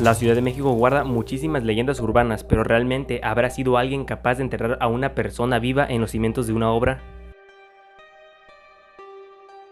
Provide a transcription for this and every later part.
La Ciudad de México guarda muchísimas leyendas urbanas, pero ¿realmente habrá sido alguien capaz de enterrar a una persona viva en los cimientos de una obra?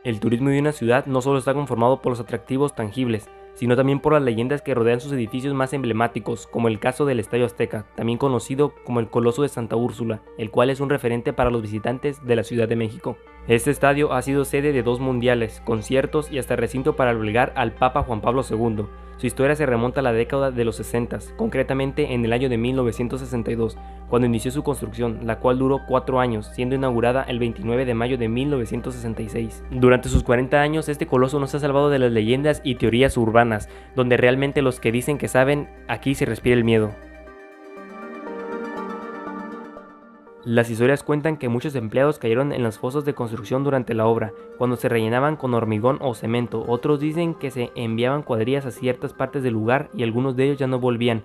El turismo de una ciudad no solo está conformado por los atractivos tangibles, sino también por las leyendas que rodean sus edificios más emblemáticos, como el caso del Estadio Azteca, también conocido como el Coloso de Santa Úrsula, el cual es un referente para los visitantes de la Ciudad de México. Este estadio ha sido sede de 2 mundiales, conciertos y hasta recinto para albergar al Papa Juan Pablo II. Su historia se remonta a la década de los 60, concretamente en el año de 1962, cuando inició su construcción, la cual duró 4 años, siendo inaugurada el 29 de mayo de 1966. Durante sus 40 años, este coloso no se ha salvado de las leyendas y teorías urbanas, donde realmente los que dicen que saben, aquí se respira el miedo. Las historias cuentan que muchos empleados cayeron en las fosas de construcción durante la obra, cuando se rellenaban con hormigón o cemento. Otros dicen que se enviaban cuadrillas a ciertas partes del lugar y algunos de ellos ya no volvían.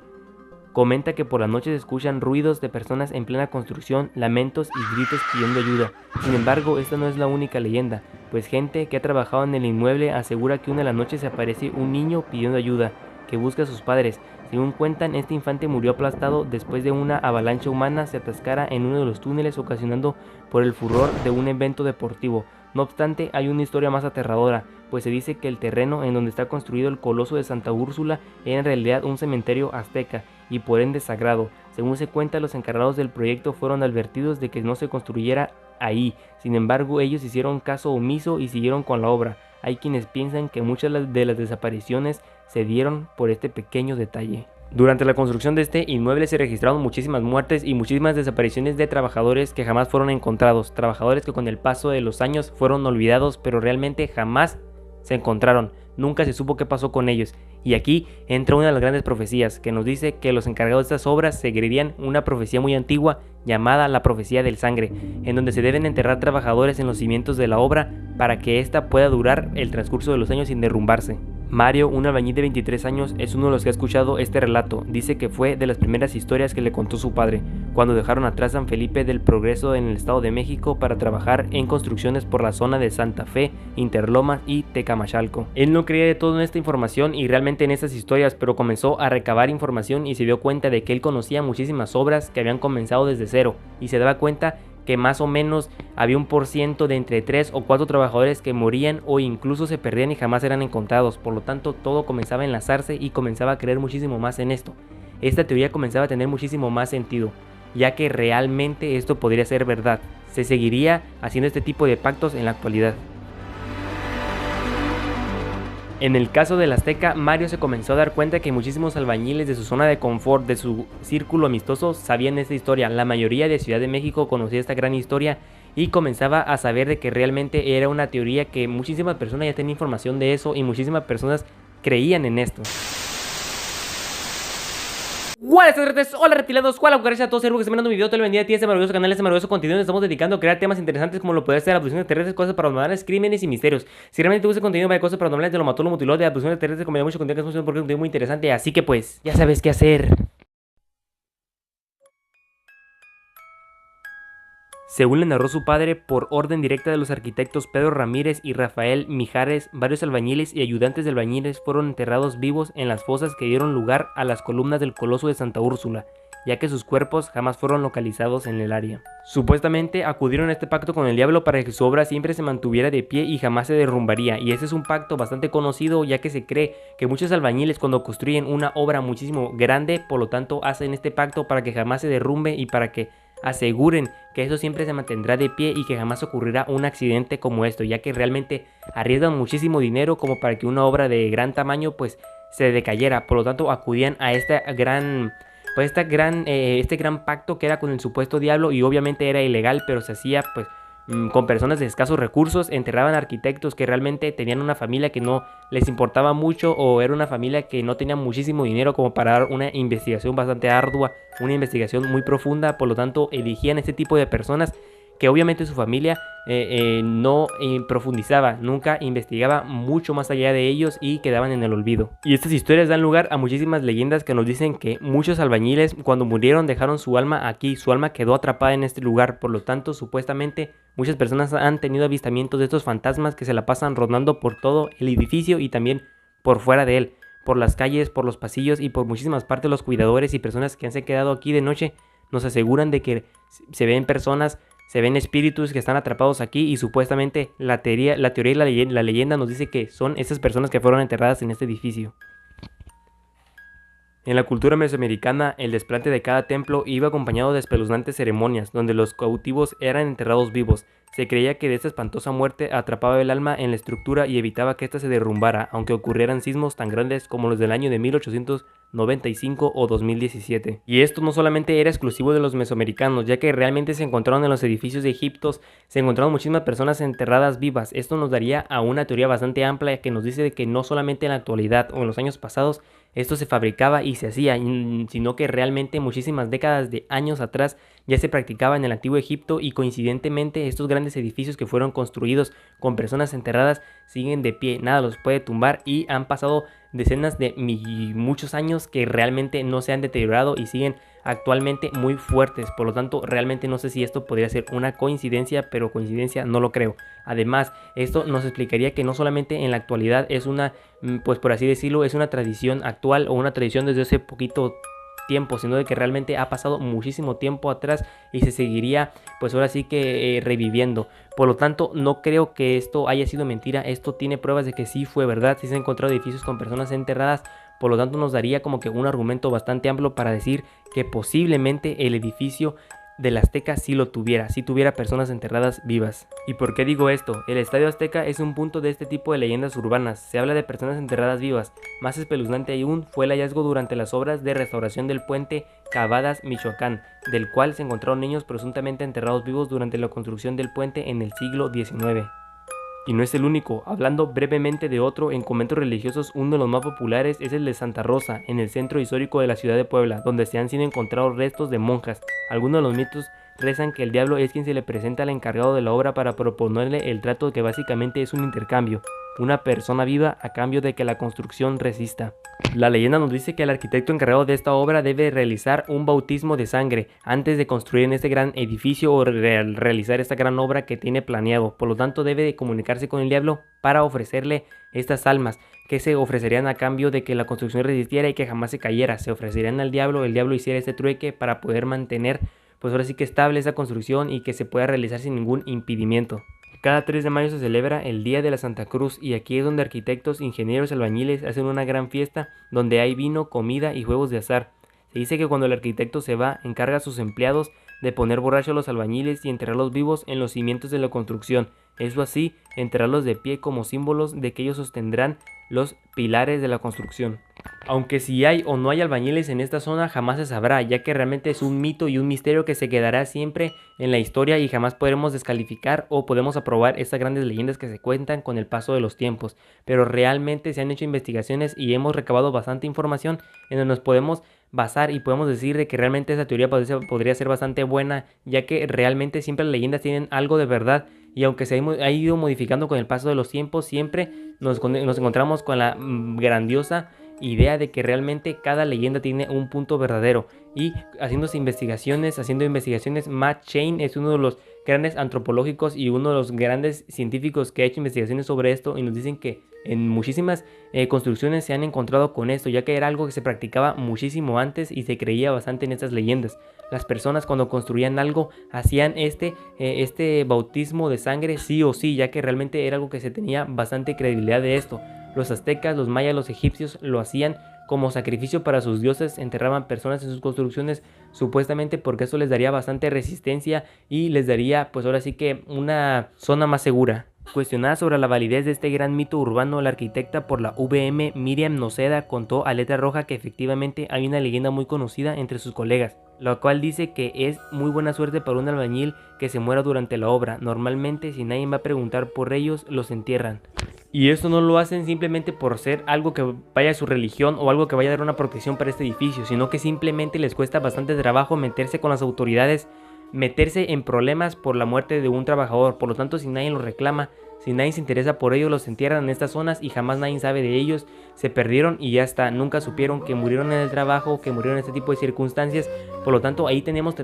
Comenta que por la noche se escuchan ruidos de personas en plena construcción, lamentos y gritos pidiendo ayuda. Sin embargo, esta no es la única leyenda, pues gente que ha trabajado en el inmueble asegura que una de las noches se aparece un niño pidiendo ayuda, que busca a sus padres. Según cuentan, este infante murió aplastado después de una avalancha humana se atascara en uno de los túneles, ocasionando por el furor de un evento deportivo. No obstante, hay una historia más aterradora, pues se dice que el terreno en donde está construido el Coloso de Santa Úrsula era en realidad un cementerio azteca y por ende sagrado. Según se cuenta, los encargados del proyecto fueron advertidos de que no se construyera ahí. Sin embargo, ellos hicieron caso omiso y siguieron con la obra. Hay quienes piensan que muchas de las desapariciones se dieron por este pequeño detalle. Durante la construcción de este inmueble se registraron muchísimas muertes y muchísimas desapariciones de trabajadores que jamás fueron encontrados, trabajadores que con el paso de los años fueron olvidados, pero realmente jamás se encontraron, nunca se supo qué pasó con ellos. Y aquí entra una de las grandes profecías, que nos dice que los encargados de estas obras seguirían una profecía muy antigua llamada la profecía del sangre, en donde se deben enterrar trabajadores en los cimientos de la obra para que ésta pueda durar el transcurso de los años sin derrumbarse. Mario, un albañil de 23 años, es uno de los que ha escuchado este relato. Dice que fue de las primeras historias que le contó su padre, cuando dejaron atrás San Felipe del Progreso en el Estado de México para trabajar en construcciones por la zona de Santa Fe, Interlomas y Tecamachalco. Él no creía de todo en esta información y realmente en estas historias, pero comenzó a recabar información y se dio cuenta de que él conocía muchísimas obras que habían comenzado desde cero y se daba cuenta que más o menos había un % de entre 3 o 4 trabajadores que morían o incluso se perdían y jamás eran encontrados. Por lo tanto, todo comenzaba a enlazarse y comenzaba a creer muchísimo más en esto. Esta teoría comenzaba a tener muchísimo más sentido, ya que realmente esto podría ser verdad. Se seguiría haciendo este tipo de pactos en la actualidad. En el caso del Azteca, Mario se comenzó a dar cuenta que muchísimos albañiles de su zona de confort, de su círculo amistoso, sabían esta historia. La mayoría de Ciudad de México conocía esta gran historia y comenzaba a saber de que realmente era una teoría, que muchísimas personas ya tenían información de eso y muchísimas personas creían en esto. Hola reptilianos, hola cucaracha, a todos que están viendo mi video, te lo bendiga a ti, este maravilloso canal, este maravilloso contenido. Nos estamos dedicando a crear temas interesantes como lo puede ser abducciones terrestres, cosas paranormales, crímenes y misterios. Si realmente te gusta el contenido de cosas paranormales, te lo mató, lo mutiló, de abducciones terrestres, como ya mucho contenido, que es porque es un contenido muy interesante, así que pues, ya sabes qué hacer. Según le narró su padre, por orden directa de los arquitectos Pedro Ramírez y Rafael Mijares, varios albañiles y ayudantes de albañiles fueron enterrados vivos en las fosas que dieron lugar a las columnas del Coloso de Santa Úrsula, ya que sus cuerpos jamás fueron localizados en el área. Supuestamente acudieron a este pacto con el diablo para que su obra siempre se mantuviera de pie y jamás se derrumbaría, y ese es un pacto bastante conocido, ya que se cree que muchos albañiles cuando construyen una obra muchísimo grande, por lo tanto hacen este pacto para que jamás se derrumbe y para que aseguren que eso siempre se mantendrá de pie y que jamás ocurrirá un accidente como esto, ya que realmente arriesgan muchísimo dinero como para que una obra de gran tamaño pues se decayera. Por lo tanto acudían a este gran pacto que era con el supuesto diablo, y obviamente era ilegal, pero se hacía pues con personas de escasos recursos. Enterraban arquitectos que realmente tenían una familia que no les importaba mucho, o era una familia que no tenía muchísimo dinero como para dar una investigación bastante ardua, una investigación muy profunda. Por lo tanto elegían este tipo de personas que obviamente su familia no profundizaba, nunca investigaba mucho más allá de ellos y quedaban en el olvido. Y estas historias dan lugar a muchísimas leyendas que nos dicen que muchos albañiles cuando murieron dejaron su alma aquí, su alma quedó atrapada en este lugar. Por lo tanto, supuestamente muchas personas han tenido avistamientos de estos fantasmas que se la pasan rondando por todo el edificio y también por fuera de él. por las calles, por los pasillos y por muchísimas partes los cuidadores y personas que han se quedado aquí de noche nos aseguran de que se ven personas, se ven espíritus que están atrapados aquí y supuestamente la teoría y la leyenda nos dice que son esas personas que fueron enterradas en este edificio. En la cultura mesoamericana, el desplante de cada templo iba acompañado de espeluznantes ceremonias, donde los cautivos eran enterrados vivos. Se creía que de esta espantosa muerte atrapaba el alma en la estructura y evitaba que ésta se derrumbara, aunque ocurrieran sismos tan grandes como los del año de 1895 o 2017. Y esto no solamente era exclusivo de los mesoamericanos, ya que realmente se encontraron en los edificios de Egipto, se encontraron muchísimas personas enterradas vivas. Esto nos daría a una teoría bastante amplia que nos dice de que no solamente en la actualidad o en los años pasados esto se fabricaba y se hacía, sino que realmente muchísimas décadas de años atrás ya se practicaba en el antiguo Egipto y coincidentemente estos grandes edificios que fueron construidos con personas enterradas siguen de pie, nada los puede tumbar y han pasado decenas de muchos años que realmente no se han deteriorado y siguen actualmente muy fuertes. Por lo tanto, realmente no sé si esto podría ser una coincidencia, pero coincidencia no lo creo. Además, esto nos explicaría que no solamente en la actualidad es una, pues por así decirlo, es una tradición actual o una tradición desde hace poquito tiempo, sino de que realmente ha pasado muchísimo tiempo atrás y se seguiría pues ahora sí que reviviendo. Por lo tanto, no creo que esto haya sido mentira, esto tiene pruebas de que sí fue verdad, sí se han encontrado edificios con personas enterradas. Por lo tanto, nos daría como que un argumento bastante amplio para decir que posiblemente el edificio del Azteca sí lo tuviera, sí tuviera personas enterradas vivas. ¿Y por qué digo esto? El Estadio Azteca es un punto de este tipo de leyendas urbanas, se habla de personas enterradas vivas. Más espeluznante aún fue el hallazgo durante las obras de restauración del puente Cavadas, Michoacán, del cual se encontraron niños presuntamente enterrados vivos durante la construcción del puente en el siglo XIX. Y no es el único. Hablando brevemente de otro, en conventos religiosos uno de los más populares es el de Santa Rosa, en el centro histórico de la ciudad de Puebla, donde se han sido encontrados restos de monjas. Algunos de los mitos rezan que el diablo es quien se le presenta al encargado de la obra para proponerle el trato que básicamente es un intercambio, una persona viva a cambio de que la construcción resista. La leyenda nos dice que el arquitecto encargado de esta obra debe realizar un bautismo de sangre antes de construir en este gran edificio o realizar esta gran obra que tiene planeado. Por lo tanto, debe de comunicarse con el diablo para ofrecerle estas almas que se ofrecerían a cambio de que la construcción resistiera y que jamás se cayera. Se ofrecerían al diablo, el diablo hiciera este trueque para poder mantener pues ahora sí que estable esa construcción y que se pueda realizar sin ningún impedimento. Cada 3 de mayo se celebra el Día de la Santa Cruz y aquí es donde arquitectos, ingenieros y albañiles hacen una gran fiesta donde hay vino, comida y juegos de azar. Se dice que cuando el arquitecto se va, encarga a sus empleados de poner borrachos a los albañiles y enterrarlos vivos en los cimientos de la construcción. Eso así, enterrarlos de pie como símbolos de que ellos sostendrán los pilares de la construcción. Aunque si hay o no hay albañiles en esta zona jamás se sabrá, ya que realmente es un mito y un misterio que se quedará siempre en la historia y jamás podremos descalificar o podemos aprobar estas grandes leyendas que se cuentan con el paso de los tiempos. Pero realmente se han hecho investigaciones y hemos recabado bastante información en donde nos podemos basar y podemos decir de que realmente esa teoría podría ser bastante buena, ya que realmente siempre las leyendas tienen algo de verdad y aunque se ha ido modificando con el paso de los tiempos, siempre nos encontramos con la grandiosa idea de que realmente cada leyenda tiene un punto verdadero. Y haciendo investigaciones, Matt Shane es uno de los grandes antropológicos y uno de los grandes científicos que ha hecho investigaciones sobre esto y nos dicen que en muchísimas construcciones se han encontrado con esto, ya que era algo que se practicaba muchísimo antes y se creía bastante en estas leyendas. Las personas cuando construían algo hacían este bautismo de sangre sí o sí, ya que realmente era algo que se tenía bastante credibilidad de esto. Los aztecas, los mayas, los egipcios lo hacían como sacrificio para sus dioses, enterraban personas en sus construcciones supuestamente porque eso les daría bastante resistencia y les daría pues ahora sí que una zona más segura. Cuestionada sobre la validez de este gran mito urbano, la arquitecta por la UVM Miriam Noceda contó a Letra Roja que efectivamente hay una leyenda muy conocida entre sus colegas, la cual dice que es muy buena suerte para un albañil que se muera durante la obra. Normalmente, si nadie va a preguntar por ellos, los entierran. Y esto no lo hacen simplemente por ser algo que vaya a su religión o algo que vaya a dar una protección para este edificio, sino que simplemente les cuesta bastante trabajo meterse con las autoridades, meterse en problemas por la muerte de un trabajador. Por lo tanto, si nadie los reclama, si nadie se interesa por ellos, los entierran en estas zonas y jamás nadie sabe de ellos. Se perdieron y ya está, nunca supieron que murieron en el trabajo, que murieron en este tipo de circunstancias. Por lo tanto, ahí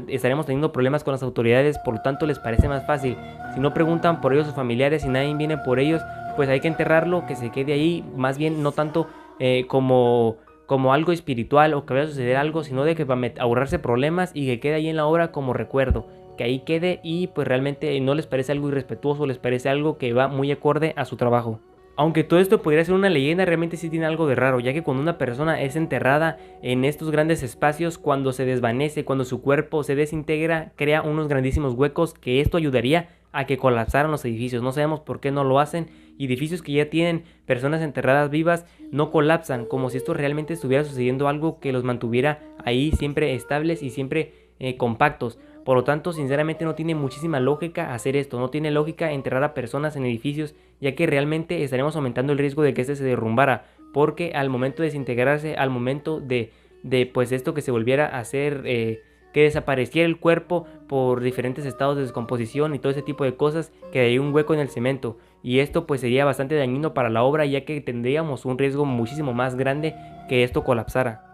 estaremos teniendo problemas con las autoridades. Por lo tanto, les parece más fácil, si no preguntan por ellos sus familiares, si nadie viene por ellos, pues hay que enterrarlo, que se quede ahí. Más bien no tanto como algo espiritual o que vaya a suceder algo, sino de que va a ahorrarse problemas y que quede ahí en la obra como recuerdo, que ahí quede y pues realmente no les parece algo irrespetuoso, les parece algo que va muy acorde a su trabajo. Aunque todo esto podría ser una leyenda, realmente sí tiene algo de raro, ya que cuando una persona es enterrada en estos grandes espacios, cuando se desvanece, cuando su cuerpo se desintegra, crea unos grandísimos huecos, que esto ayudaría a que colapsaran los edificios. No sabemos por qué no lo hacen. Edificios que ya tienen personas enterradas vivas no colapsan, como si esto realmente estuviera sucediendo algo que los mantuviera ahí siempre estables y siempre compactos. Por lo tanto, sinceramente no tiene muchísima lógica hacer esto, no tiene lógica enterrar a personas en edificios, ya que realmente estaremos aumentando el riesgo de que este se derrumbara, porque al momento de desintegrarse, al momento de pues esto que se volviera a hacer, que desapareciera el cuerpo por diferentes estados de descomposición y todo ese tipo de cosas, quedaría un hueco en el cemento, y esto pues sería bastante dañino para la obra, ya que tendríamos un riesgo muchísimo más grande que esto colapsara.